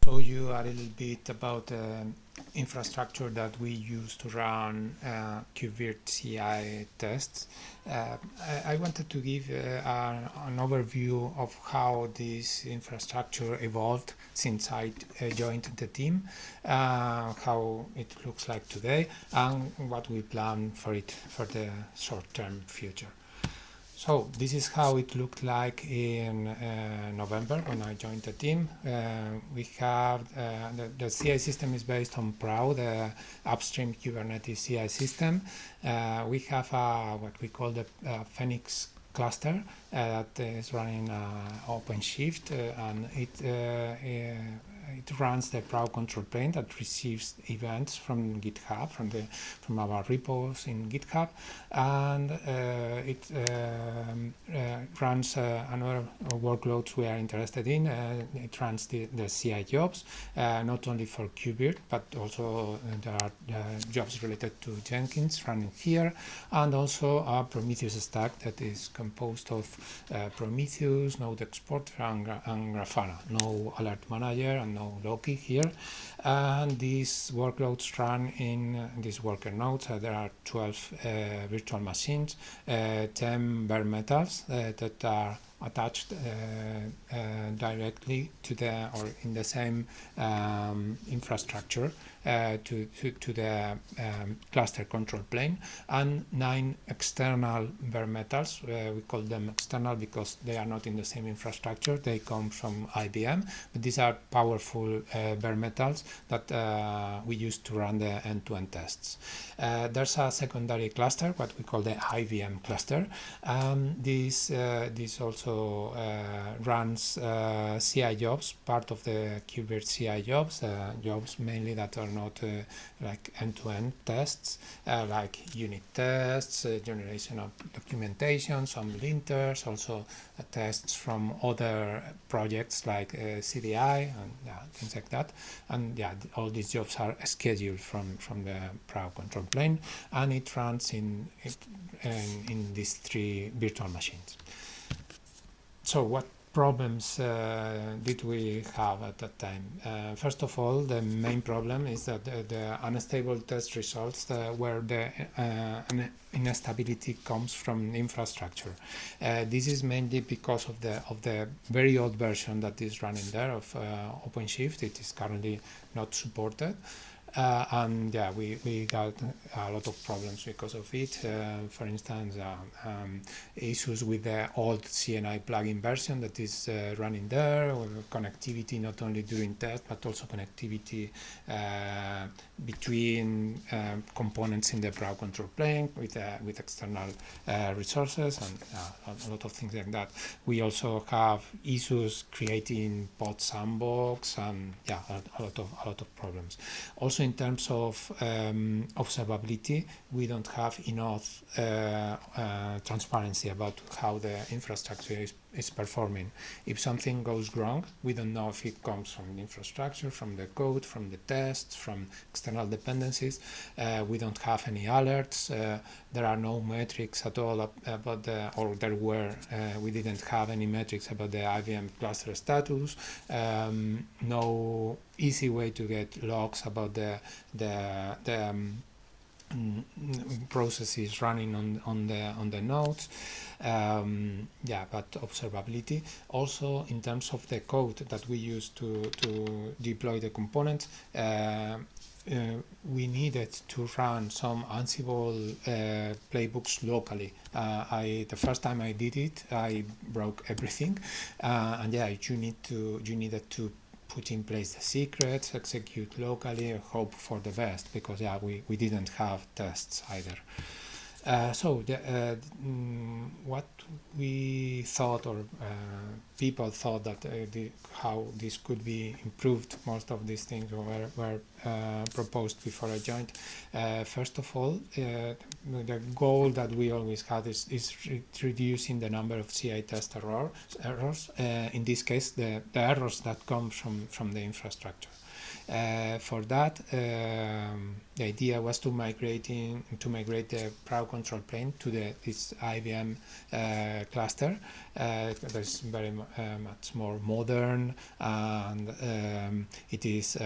show you a little bit about the infrastructure that we use to run KubeVirt CI tests. I wanted to give an overview of how this infrastructure evolved since I joined the team, how it looks like today, and what we plan for it for the short-term future. So this is how it looked like in November when I joined the team. We have the CI system is based on PRAO, the upstream Kubernetes CI system. We have what we call the Phoenix cluster that is running OpenShift, and it runs the PRAO control plane that receives events from GitHub, from our repos in GitHub, and it runs another workloads we are interested in. It runs the CI jobs, not only for KubeVirt, but also there are jobs related to Jenkins running here, and also a Prometheus stack that is composed of Prometheus, Node Exporter, and Grafana. No alert manager and no Loki here. And these workloads run in these worker nodes. There are 12 virtual machines, 10 bare metals that are attached directly to the or in the same infrastructure to the cluster control plane, and 9 external bare metals. We call them external because they are not in the same infrastructure. They come from IBM, but these are powerful bare metals that we use to run the end-to-end tests. There's a secondary cluster, what we call the IBM cluster. This also runs CI jobs, part of the KubeVirt CI jobs, jobs mainly that are not like end-to-end tests, like unit tests, generation of documentation, some linters, also tests from other projects like CDI and things like that. And all these jobs are scheduled from the PRAO control plane, and it runs in these 3 virtual machines. So what problems did we have at that time? First of all, the main problem is that the unstable test results where the instability comes from the infrastructure. This is mainly because of the very old version that is running there of OpenShift. It is currently not supported. And we got a lot of problems because of it. For instance, issues with the old CNI plugin version that is running there, or connectivity not only during test but also connectivity between components in the PRAO control plane with external resources, and a lot of things like that. We also have issues creating pod sandbox, and a lot of problems. Also, in terms of observability, we don't have enough transparency about how the infrastructure is performing. If something goes wrong, we don't know if it comes from the infrastructure, from the code, from the tests, from external dependencies. We don't have any alerts. There are no metrics at all about we didn't have any metrics about the IBM cluster status. No easy way to get logs about the processes running on the nodes. But observability. Also, in terms of the code that we use to deploy the components, we needed to run some Ansible playbooks locally. The first time I did it, I broke everything, and you needed to put in place the secrets, execute locally, hope for the best, because we didn't have tests either. What we thought, or people thought, that how this could be improved, most of these things were proposed before I joined. First of all, the goal that we always had is reducing the number of CI test errors. In this case, the errors that come from the infrastructure. For that, the idea was to migrate the PRAO control plane to this IBM cluster. That's very much more modern, and it is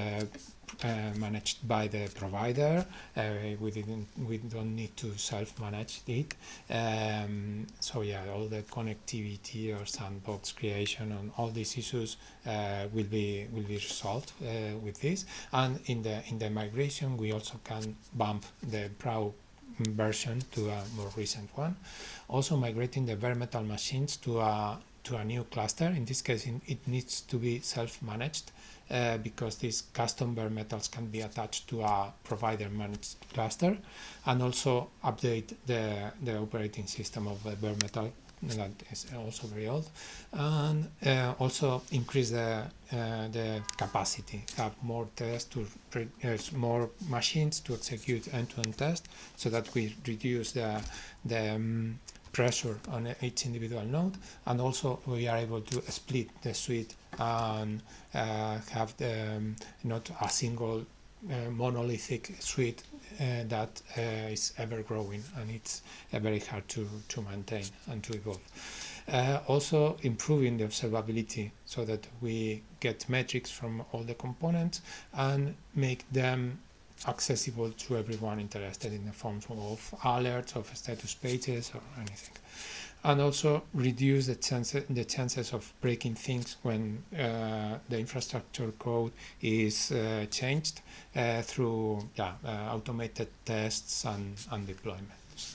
managed by the provider. We don't need to self-manage it. So yeah, all the connectivity or sandbox creation and all these issues will be resolved with this. And in the migration, we also can bump the Pro version to a more recent one. Also migrating the bare metal machines to a new cluster. In this case, it needs to be self-managed. Because these custom bare metals can be attached to a provider managed cluster, and also update the operating system of the bare metal that is also very old, and also increase the capacity, have more tests more machines to execute end-to-end tests, so that we reduce the pressure on each individual node, and also we are able to split the suite and have not a single monolithic suite that is ever growing, and it's very hard to maintain and to evolve. Also improving the observability so that we get metrics from all the components and make them accessible to everyone interested in the forms of alerts, of status pages, or anything. And also reduce the chances of breaking things when the infrastructure code is changed through automated tests and deployments.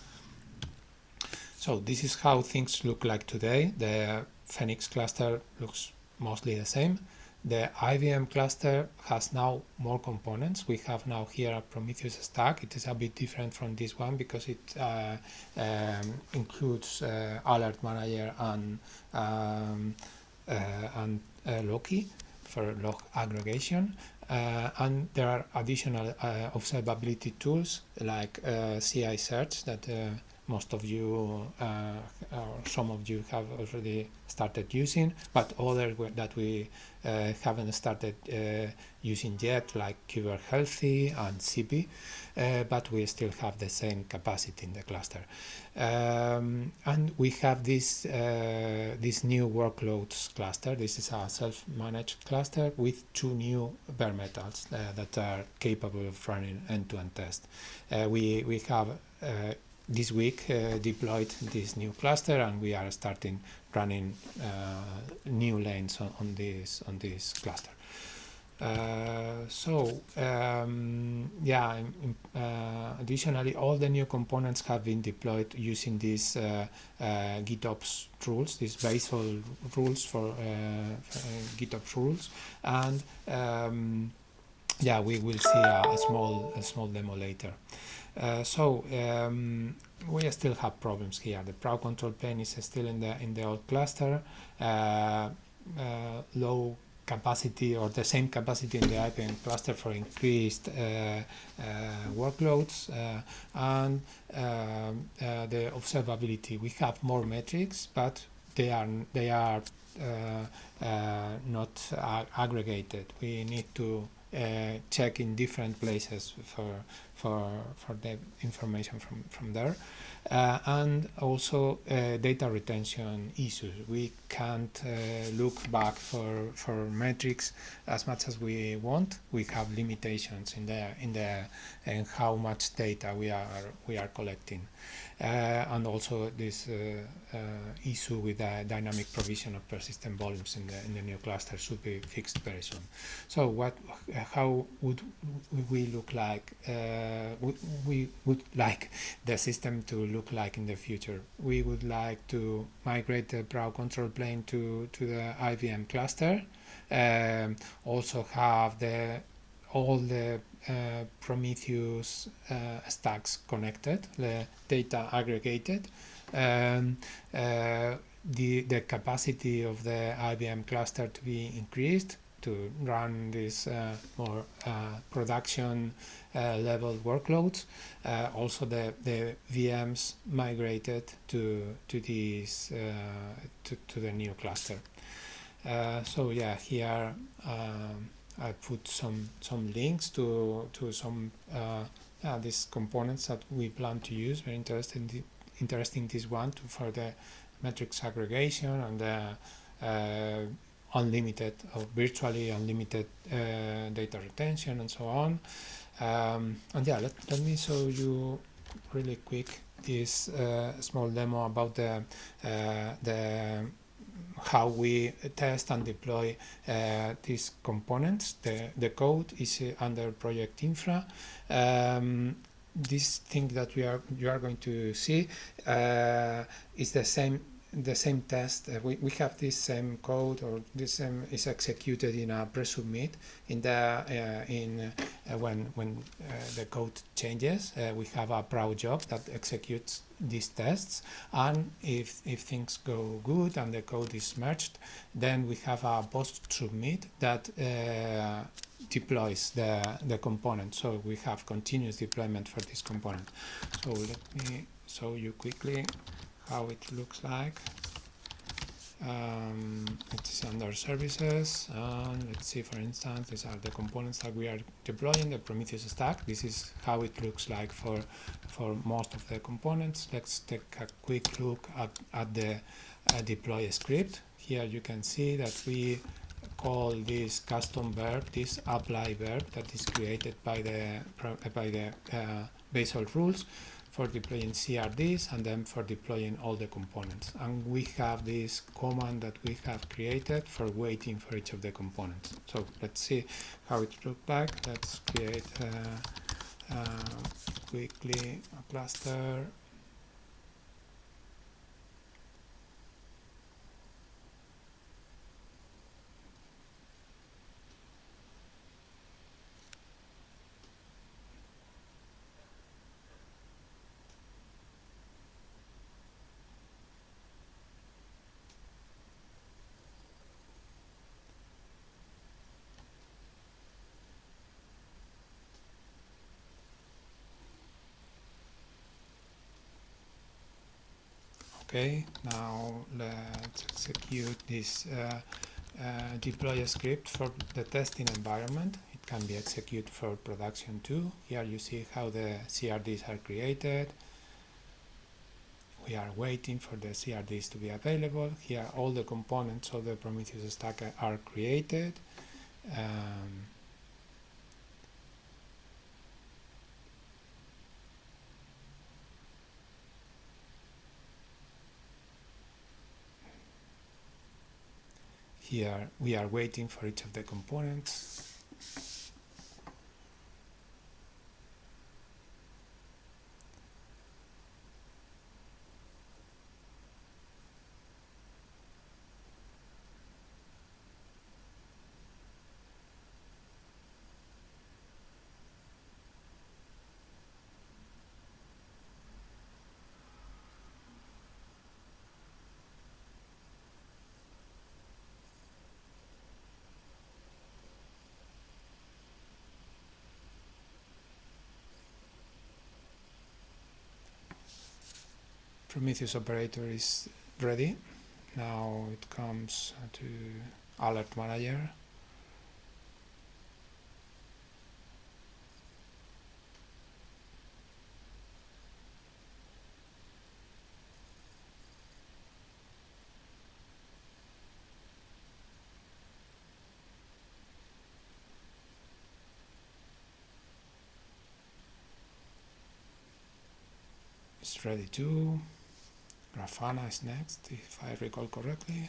So this is how things look like today. The Phoenix cluster looks mostly the same. The IBM cluster has now more components. We have now here a Prometheus stack. It is a bit different from this one because it includes Alert Manager and Loki for log aggregation. And there are additional observability tools like CI search that most of you or some of you have already started using, but others that we haven't started using yet, like KubeVirt Healthy and CP, but we still have the same capacity in the cluster. And we have this new workloads cluster. This is a self-managed cluster with 2 new bare metals that are capable of running end-to-end tests. We have this week deployed this new cluster, and we are starting running new lanes on this cluster. Additionally, all the new components have been deployed using these gitops rules, these Bazel rules for gitops rules, and we will see a small demo later. We still have problems here. The Pro control plane is still in the old cluster, low capacity or the same capacity in the IBM cluster for increased workloads, and the observability. We have more metrics, but they are not aggregated. We need to check in different places for the information from there, and also data retention issues. We can't look back for metrics as much as we want. We have limitations in how much data we are collecting, and also this issue with the dynamic provision of persistent volumes in the new cluster should be fixed very soon. So how would we look like? We would like the system to look like in the future. We would like to migrate the Pro control plane to the IBM cluster. Also have all the Prometheus stacks connected, the data aggregated. The capacity of the IBM cluster to be increased to run these more production level workloads. Also the VMs migrated to this to the new cluster. Here I put some links to some these components that we plan to use. Very interesting this one for the metrics aggregation and the unlimited or virtually unlimited data retention and so on. And yeah, let me show you really quick this small demo about the how we test and deploy these components. The code is under project infra. This thing that you are going to see is the same test. We have this same code, or this same is executed in a pre-submit in the when the code changes. We have a proud job that executes these tests, and if things go good and the code is merged, then we have a post-submit that deploys the component. So we have continuous deployment for this component. So let me show you quickly how it looks like. It's under services, and let's see, for instance, these are the components that we are deploying, the Prometheus stack. This is how it looks like for most of the components. Let's take a quick look at the deploy script. Here you can see that we call this custom verb, this apply verb, that is created by the Bazel rules for deploying CRDs and then for deploying all the components. And we have this command that we have created for waiting for each of the components. So let's see how it looks like. Let's create quickly a cluster. Okay, now let's execute this deploy script for the testing environment. It can be executed for production too. Here you see how the CRDs are created. We are waiting for the CRDs to be available. Here all the components of the Prometheus stack are created. Here we are waiting for each of the components. Prometheus operator is ready. Now it comes to alert manager. It's ready too. Grafana is next, if I recall correctly.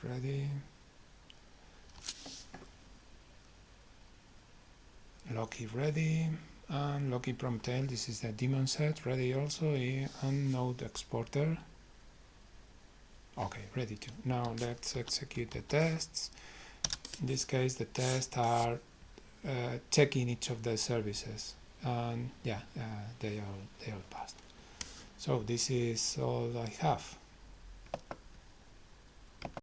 Ready. Loki ready. And Loki Promptail, this is the daemon set, ready also, and node exporter. Okay, ready to. Now let's execute the tests. In this case, the tests are checking each of the services, and yeah, they all passed. So this is all I have.